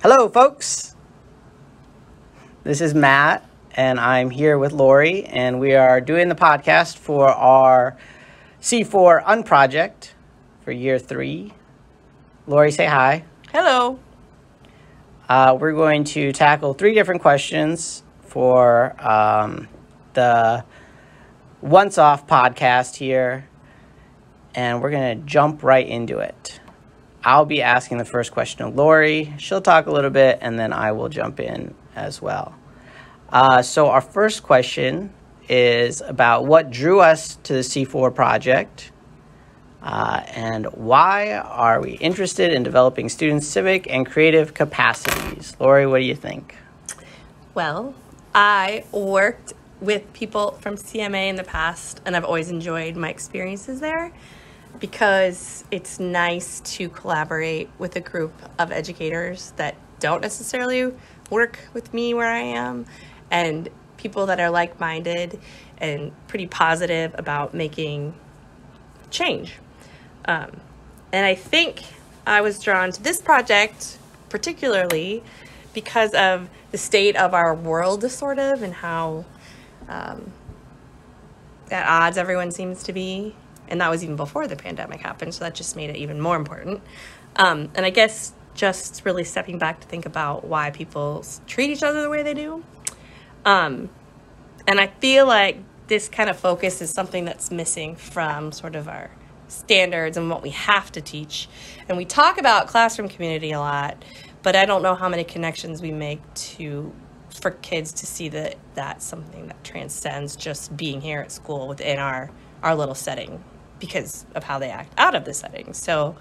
Hello, folks. This is Matt, and I'm here with Lori, and we are doing the podcast for our C4 Unproject for year 3. Lori, say hi. Hello. We're going to tackle 3 different questions for the Once Off podcast here, and we're going to jump right into it. I'll be asking the first question of Lori. She'll talk a little bit, and then I will jump in as well. So our first question is about what drew us to the C4 project, and why are we interested in developing students' civic and creative capacities? Lori, what do you think? Well, I worked with people from CMA in the past, and I've always enjoyed my experiences there because it's nice to collaborate with a group of educators that don't necessarily work with me where I am, and people that are like-minded and pretty positive about making change. And I think I was drawn to this project particularly because of the state of our world, sort of, and how at odds everyone seems to be. And that was even before the pandemic happened, so that just made it even more important. And I guess just really stepping back to think about why people treat each other the way they do. And I feel like this kind of focus is something that's missing from sort of our standards and what we have to teach. And we talk about classroom community a lot, but I don't know how many connections we make for kids to see that that's something that transcends just being here at school within our little setting because of how they act out of the setting. So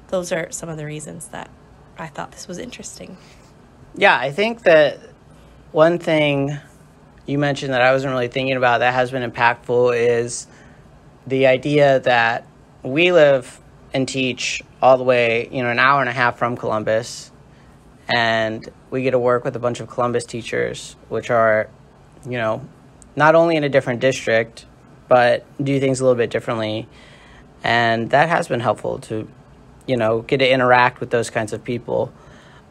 those are some of the reasons that I thought this was interesting. Yeah, I think that one thing you mentioned that I wasn't really thinking about that has been impactful is the idea that we live and teach all the way, an hour and a half from Columbus, and we get to work with a bunch of Columbus teachers, which are, not only in a different district, but do things a little bit differently. And that has been helpful to, get to interact with those kinds of people.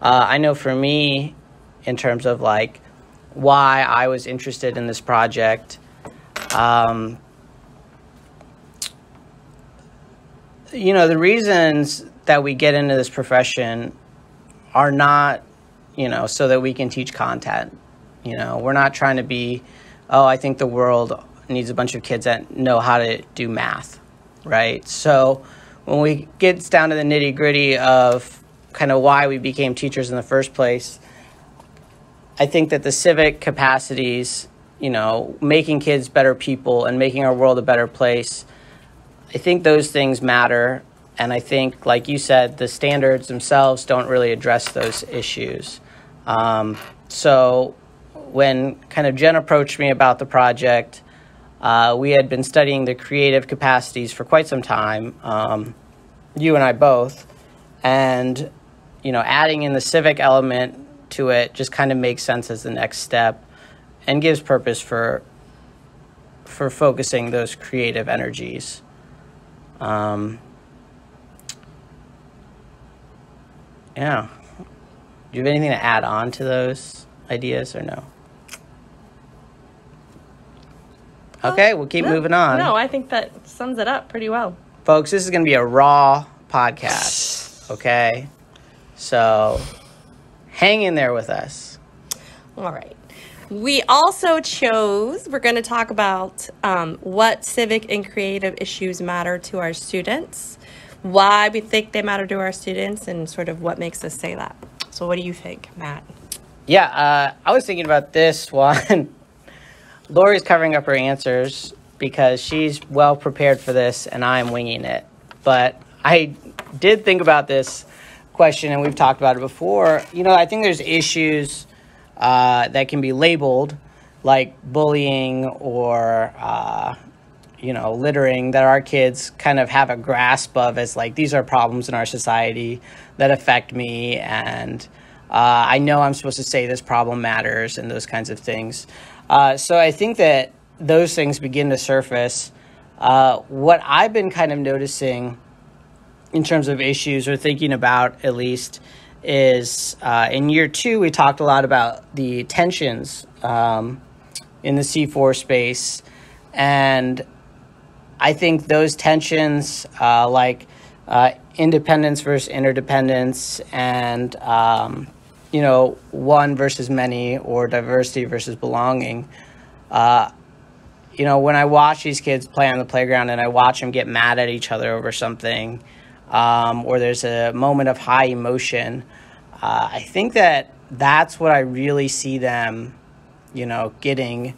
I know for me, in terms of why I was interested in this project, the reasons that we get into this profession are not, so that we can teach content. We're not trying to be, I think the world needs a bunch of kids that know how to do math, right? So when we get down to the nitty gritty of kind of why we became teachers in the first place, I think that the civic capacities, making kids better people and making our world a better place, I think those things matter. And I think, like you said, the standards themselves don't really address those issues. So when kind of Jen approached me about the project, we had been studying the creative capacities for quite some time, you and I both, and, adding in the civic element to it just kind of makes sense as the next step and gives purpose for focusing those creative energies. Yeah. Do you have anything to add on to those ideas or no? Okay, we'll keep moving on. No, I think that sums it up pretty well. Folks, this is going to be a raw podcast, okay? So hang in there with us. All right. We also we're going to talk about what civic and creative issues matter to our students, why we think they matter to our students, and sort of what makes us say that. So what do you think, Matt? Yeah, I was thinking about this one. Lori's covering up her answers because she's well prepared for this and I'm winging it. But I did think about this question, and we've talked about it before. I think there's issues that can be labeled like bullying or, littering that our kids kind of have a grasp of as these are problems in our society that affect me, and I know I'm supposed to say this problem matters and those kinds of things. So I think that those things begin to surface. What I've been kind of noticing in terms of issues or thinking about, at least, is in year 2, we talked a lot about the tensions in the C4 space. And I think those tensions, like independence versus interdependence, and one versus many, or diversity versus belonging. When I watch these kids play on the playground and I watch them get mad at each other over something, or there's a moment of high emotion, I think that's what I really see them, getting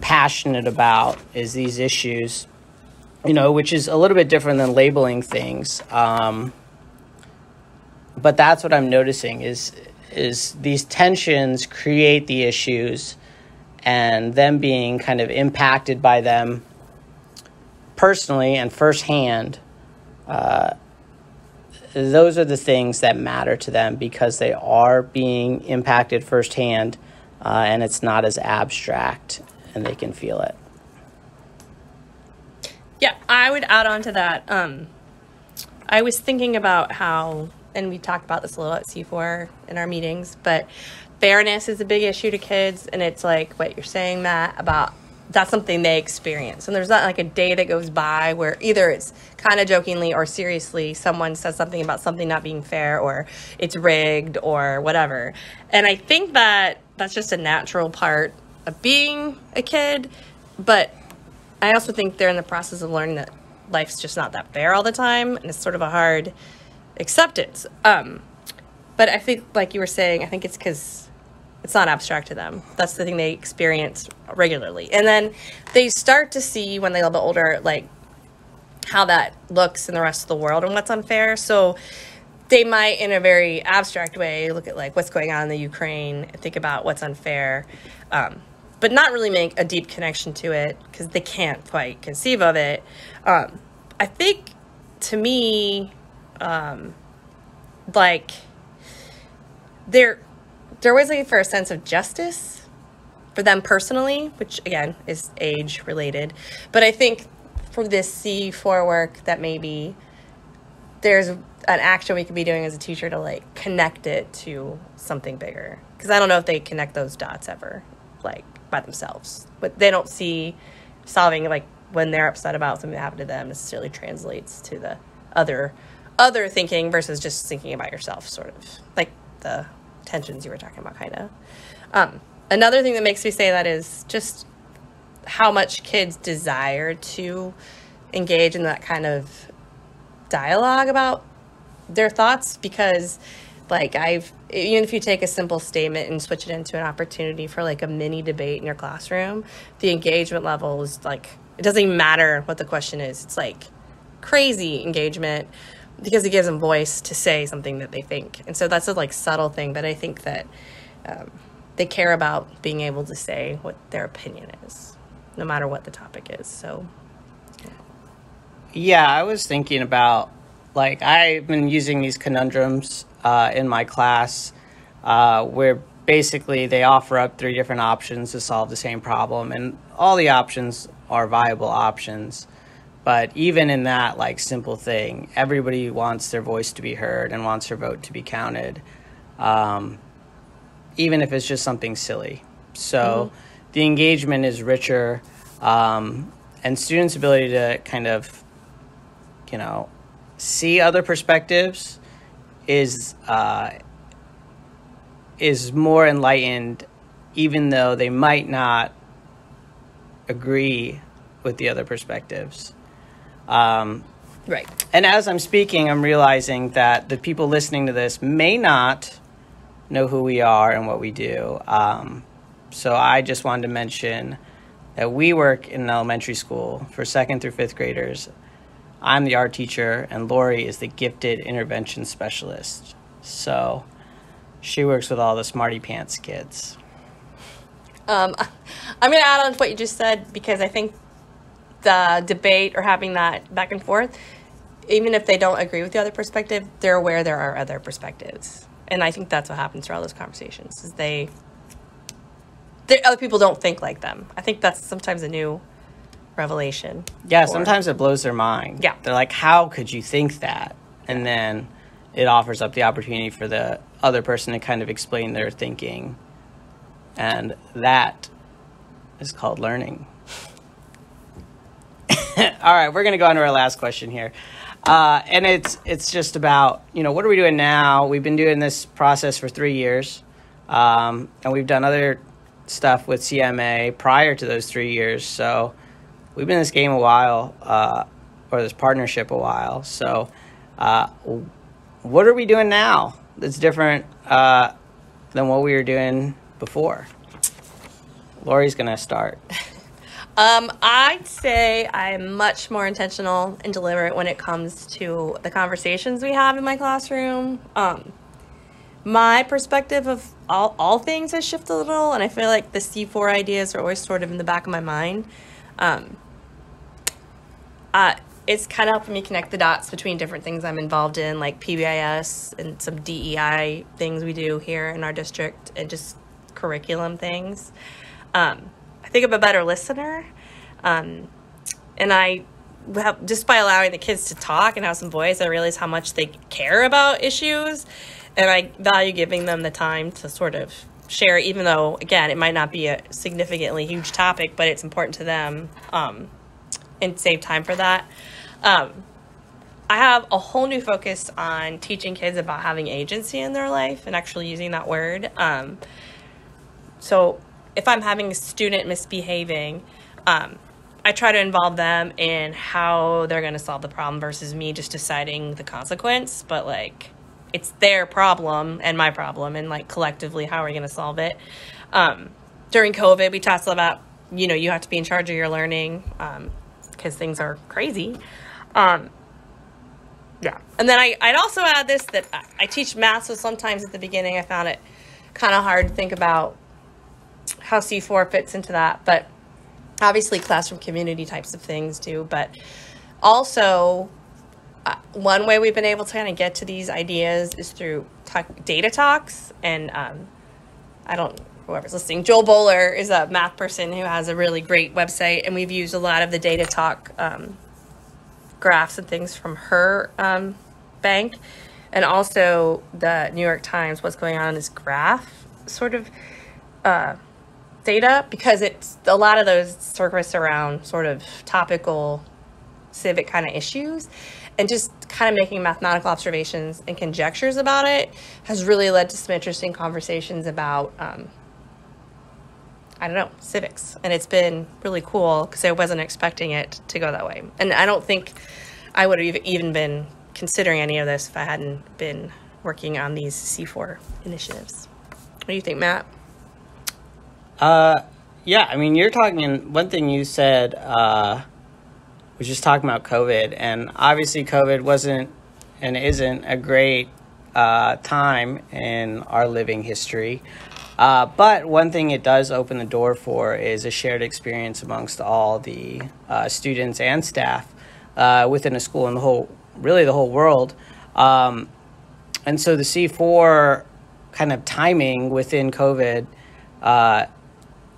passionate about, is these issues, which is a little bit different than labeling things. But that's what I'm noticing is these tensions create the issues, and them being kind of impacted by them personally and firsthand. Those are the things that matter to them because they are being impacted firsthand, and it's not as abstract, and they can feel it. Yeah, I would add on to that. I was thinking about how, and we talked about this a little at C4 in our meetings, but fairness is a big issue to kids, and it's like what you're saying, Matt, about that's something they experience. And there's not like a day that goes by where either it's kind of jokingly or seriously someone says something about something not being fair, or it's rigged or whatever. And I think that that's just a natural part of being a kid. But I also think they're in the process of learning that life's just not that fair all the time, and it's sort of a hard acceptance. But I think, like you were saying, I think it's because it's not abstract to them. That's the thing they experience regularly. And then they start to see, when they're a little bit older, like how that looks in the rest of the world and what's unfair. So they might, in a very abstract way, look at like what's going on in the Ukraine and think about what's unfair, but not really make a deep connection to it because they can't quite conceive of it. I think, to me, like they're always looking for a sense of justice for them personally, which again is age related. But I think for this C4 work, that maybe there's an action we could be doing as a teacher to like connect it to something bigger. Because I don't know if they connect those dots ever, like by themselves. But they don't see solving, like when they're upset about something that happened to them, necessarily translates to the other thinking versus just thinking about yourself, sort of like the tensions you were talking about, kind of. Another thing that makes me say that is just how much kids desire to engage in that kind of dialogue about their thoughts, because like even if you take a simple statement and switch it into an opportunity for like a mini debate in your classroom, the engagement level is like, it doesn't even matter what the question is. It's like crazy engagement because it gives them voice to say something that they think. And so that's a like subtle thing, but I think that they care about being able to say what their opinion is, no matter what the topic is. So yeah, I was thinking about, like, I've been using these conundrums in my class where basically they offer up 3 different options to solve the same problem, and all the options are viable options. But even in that, like, simple thing, everybody wants their voice to be heard and wants their vote to be counted, even if it's just something silly. So the engagement is richer, and students' ability to kind of, see other perspectives is more enlightened, even though they might not agree with the other perspectives. right. And as I'm speaking, I'm realizing that the people listening to this may not know who we are and what we do. So I just wanted to mention that we work in an elementary school for 2nd through 5th graders. I'm the art teacher, and Lori is the gifted intervention specialist. So she works with all the smarty pants kids. I'm going to add on to what you just said, because I think the debate or having that back and forth, even if they don't agree with the other perspective, they're aware there are other perspectives. And I think that's what happens through all those conversations, is other people don't think like them. I think that's sometimes a new revelation. Yeah, sometimes it blows their mind. Yeah. They're like, how could you think that? And then it offers up the opportunity for the other person to kind of explain their thinking. And that is called learning. All right, we're going to go on to our last question here. And it's just about, what are we doing now? We've been doing this process for 3 years. And we've done other stuff with CMA prior to those 3 years. So we've been in this game a while, or this partnership a while. So what are we doing now that's different than what we were doing before? Lori's going to start. I'd say I'm much more intentional and deliberate when it comes to the conversations we have in my classroom. My perspective of all things has shifted a little, and I feel like the C4 ideas are always sort of in the back of my mind. It's kind of helping me connect the dots between different things I'm involved in, like PBIS and some DEI things we do here in our district, and just curriculum things. I think I'm a better listener, and just by allowing the kids to talk and have some voice, I realize how much they care about issues, and I value giving them the time to sort of share, even though, again, it might not be a significantly huge topic, but it's important to them, and save time for that. I have a whole new focus on teaching kids about having agency in their life and actually using that word. So if I'm having a student misbehaving, I try to involve them in how they're going to solve the problem versus me just deciding the consequence. But, like, it's their problem and my problem, and, like, collectively, how are we going to solve it? During COVID, we talked about, you have to be in charge of your learning because things are crazy. Yeah. And then I'd also add this, that I teach math, so sometimes at the beginning I found it kind of hard to think about how C4 fits into that, but obviously classroom community types of things too. But also, one way we've been able to kind of get to these ideas is through data talks. And whoever's listening, Joel Bowler is a math person who has a really great website, and we've used a lot of the data talk graphs and things from her bank, and also the New York Times, what's going on in this graph sort of data, because it's a lot of those surface around sort of topical civic kind of issues, and just kind of making mathematical observations and conjectures about it has really led to some interesting conversations about civics. And it's been really cool because I wasn't expecting it to go that way. And I don't think I would have even been considering any of this if I hadn't been working on these C4 initiatives. What do you think, Matt? Yeah, I mean, you're talking, one thing you said was just talking about COVID, and obviously COVID wasn't and isn't a great time in our living history. But one thing it does open the door for is a shared experience amongst all the students and staff within a school and the whole world. And so the C4 kind of timing within COVID,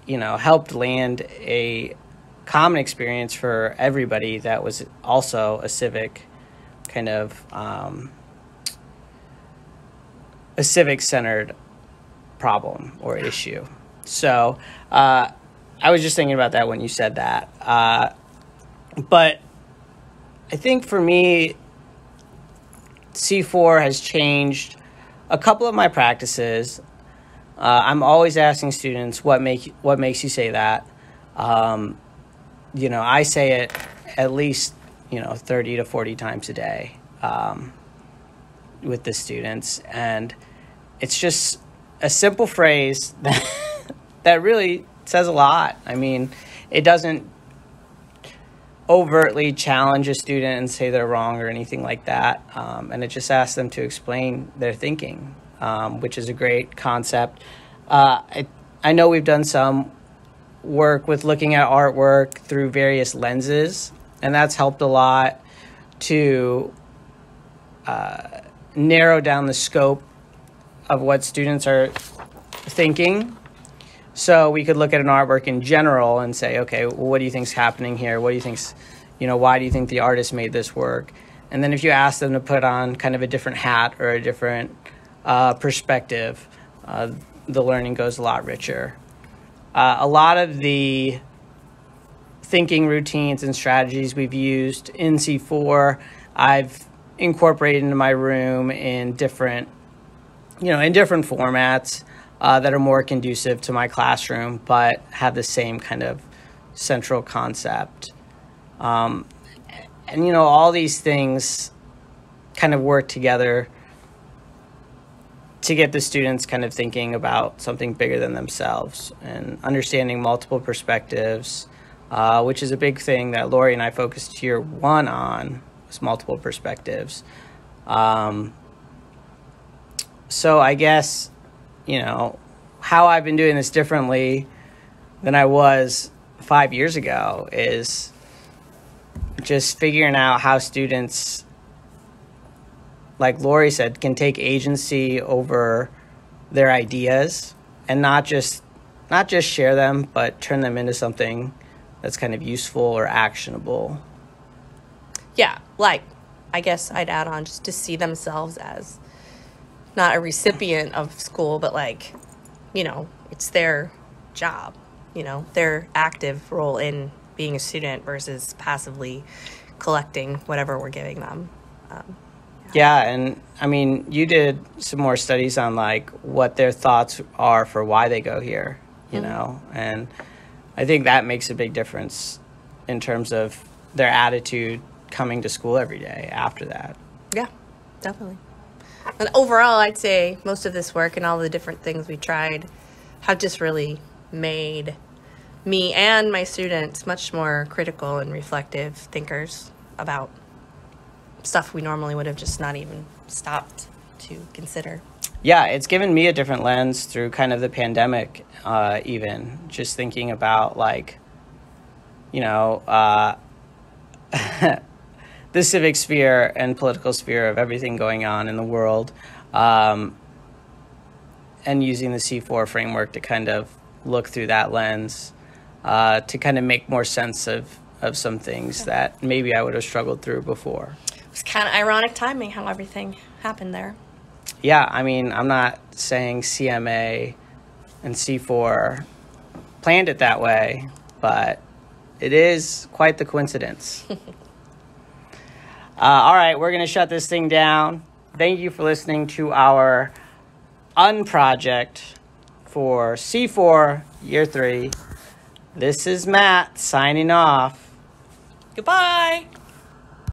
helped land a common experience for everybody that was also a civic kind of a civic-centered problem or issue. So I was just thinking about that when you said that. But I think for me, C4 has changed a couple of my practices. I'm always asking students, what makes you say that? I say it at least 30 to 40 times a day with the students, and it's just a simple phrase that really says a lot. I mean, it doesn't overtly challenge a student and say they're wrong or anything like that, and it just asks them to explain their thinking, which is a great concept. I know we've done some work with looking at artwork through various lenses, and that's helped a lot to narrow down the scope of what students are thinking. So we could look at an artwork in general and say, okay, well, what do you think's happening here? What do you think's, why do you think the artist made this work? And then if you ask them to put on kind of a different hat or a different perspective, the learning goes a lot richer. A lot of the thinking routines and strategies we've used in C4, I've incorporated into my room in different formats that are more conducive to my classroom, but have the same kind of central concept. And, all these things kind of work together to get the students kind of thinking about something bigger than themselves and understanding multiple perspectives, which is a big thing that Lori and I focused year one on, was multiple perspectives. So I guess, how I've been doing this differently than I was 5 years ago is just figuring out how students, like Lori said, can take agency over their ideas and not just share them, but turn them into something that's kind of useful or actionable. Yeah, I guess I'd add on just to see themselves as not a recipient of school, but it's their job, their active role in being a student versus passively collecting whatever we're giving them. Yeah, and I mean, you did some more studies on what their thoughts are for why they go here, and I think that makes a big difference in terms of their attitude coming to school every day after that. Yeah, definitely. And overall, I'd say most of this work and all the different things we tried have just really made me and my students much more critical and reflective thinkers about stuff we normally would have just not even stopped to consider. Yeah, it's given me a different lens through kind of the pandemic, even just thinking about the civic sphere and political sphere of everything going on in the world, and using the C4 framework to kind of look through that lens, to kind of make more sense of some things that maybe I would have struggled through before. It was kind of ironic timing how everything happened there. Yeah, I mean, I'm not saying CMA and C4 planned it that way, but it is quite the coincidence. All right, we're going to shut this thing down. Thank you for listening to our unproject for C4 Year 3. This is Matt signing off. Goodbye.